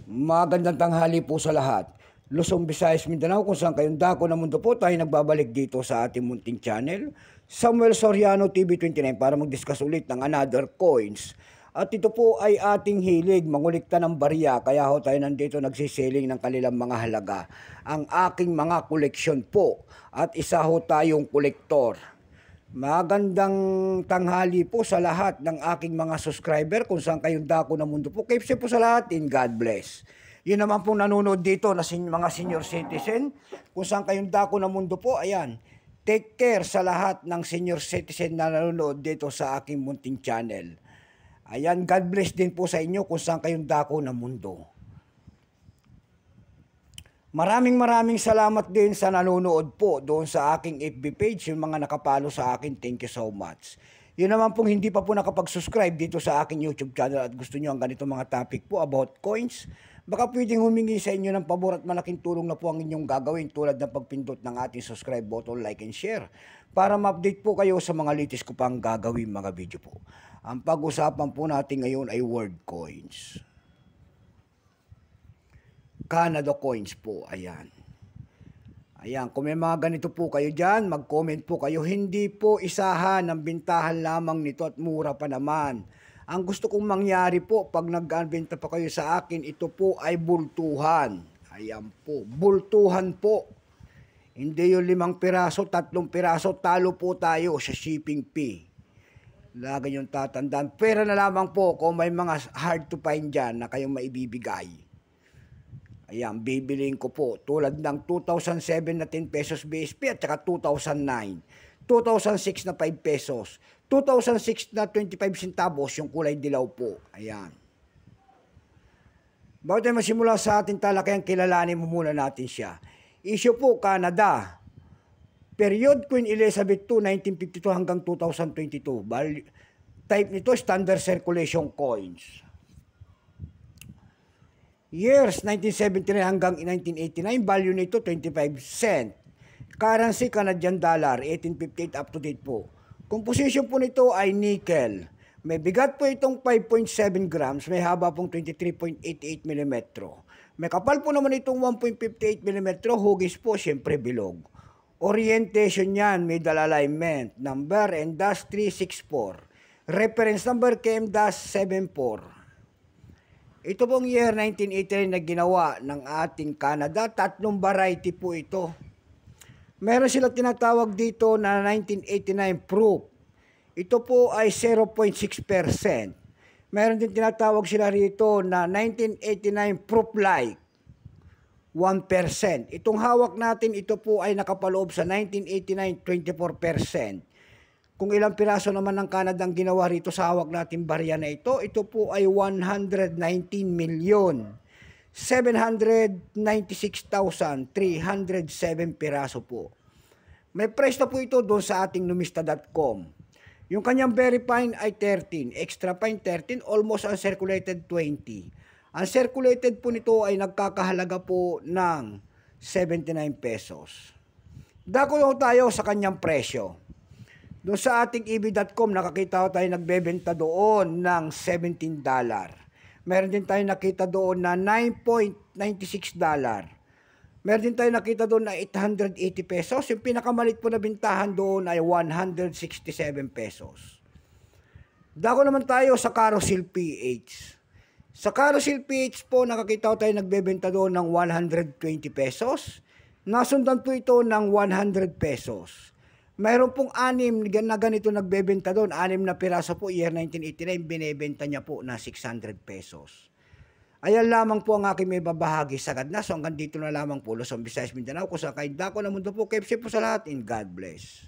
Magandang tanghali po sa lahat. Luzon, Visayas, Mindanao, kung saan kayong dako ng mundo po, tayo nagbabalik dito sa ating munting channel, Samuel Soriano TV29, para mag-discuss ulit ng another coins. At ito po ay ating hilig, mangulikta ng barya, kaya ho tayo nandito nagsisiling ng kanilang mga halaga. Ang aking mga koleksyon po, at isa ho tayong kolektor. Magandang tanghali po sa lahat ng aking mga subscriber kung saan kayong dako ng mundo po. Keep safe po sa lahat and God bless. Yun naman pong nanonood dito na mga senior citizen, kung saan kayong dako ng mundo po, ayan. Take care sa lahat ng senior citizen na nanonood dito sa aking munting channel. Ayan, God bless din po sa inyo kung saan kayong dako ng mundo. Maraming salamat din sa nanonood po doon sa aking FB page, yung mga nakapalo sa akin, thank you so much. Yun naman pong hindi pa po nakapag-subscribe dito sa aking YouTube channel at gusto nyo ang ganito mga topic po about coins, baka pwedeng humingi sa inyo ng pabor at malaking tulong na po ang inyong gagawin tulad ng pagpindot ng ating subscribe button, like and share para ma-update po kayo sa mga latest ko pang gagawin mga video po. Ang pag-usapan po natin ngayon ay world coins. Canada coins po, ayan. Ayan, kung may mga ganito po kayo dyan, mag-comment po kayo. Hindi po isahan ng bintahan lamang nito at mura pa naman. Ang gusto kong mangyari po, pag nag-benta pa kayo sa akin, ito po ay bultuhan. Ayan po, bultuhan po. Hindi yung 5 piraso, 3 piraso, talo po tayo sa shipping fee. Lagi yung tatandaan. Pera na lamang po kung may mga hard to find dyan na kayong maibibigay. Ayan, bibiliin ko po. Tulad ng 2007 na 10 pesos BSP at saka 2009. 2006 na 5 pesos. 2006 na 25 centavos, yung kulay dilaw po. Ayan. Bago tayo masimula sa ating talakayan, kilalanin mo muna natin siya. Issue po, Canada. Period Queen Elizabeth II, 1952 hanggang 2022. Type nito, standard circulation coins. Years 1979 hanggang 1989, value nito 25 cent. Currency Canadian dollar 1858, up to date po. Composition po nito ay nickel. May bigat po itong 5.7 grams, may haba pong 23.88 mm. May kapal po naman itong 1.58 mm, hugis po siyempre bilog. Orientation yan, middle alignment, number N-364. Reference number KM-74. Ito pong year 1989 na ginawa ng ating Canada, 3 variety po ito. Meron sila tinatawag dito na 1989 proof. Ito po ay 0.6%. Meron din tinatawag sila rito na 1989 proof like 1%. Itong hawak natin, ito po ay nakapaloob sa 1989 24%. Kung ilang piraso naman ng Canada ang ginawa rito sa hawak natin barya na ito, ito po ay 119,796,307 piraso po. May price na po ito doon sa ating numista.com. Yung kanyang very fine ay 13, extra fine 13, almost uncirculated 20. Ang circulated po nito ay nagkakahalaga po ng 79 pesos. Dako tayo sa kanyang presyo. Doon sa ating EB.com, nakakita ko tayo nagbebenta doon ng $17. Meron din tayo nakita doon na $9.96. Meron din tayo nakita doon na 880 pesos. Yung pinakamalit po na bintahan doon ay 167 pesos. Dako naman tayo sa Carousel PH. Sa Carousel PH po, nakakita ko tayo nagbebenta doon ng 120 pesos. Nasundan po ito ng 100 pesos. Mayroon pong 6 na ganito nagbebenta doon. 6 na piraso po, year 1989, binebenta niya po na 600 pesos. Ayan lamang po ang aking may babahagi sa kadna. So hanggang dito na lamang po, Luzon, Visayas, Mindanao, kung saan kayo dako ng mundo po. Keep safe po sa lahat and God bless.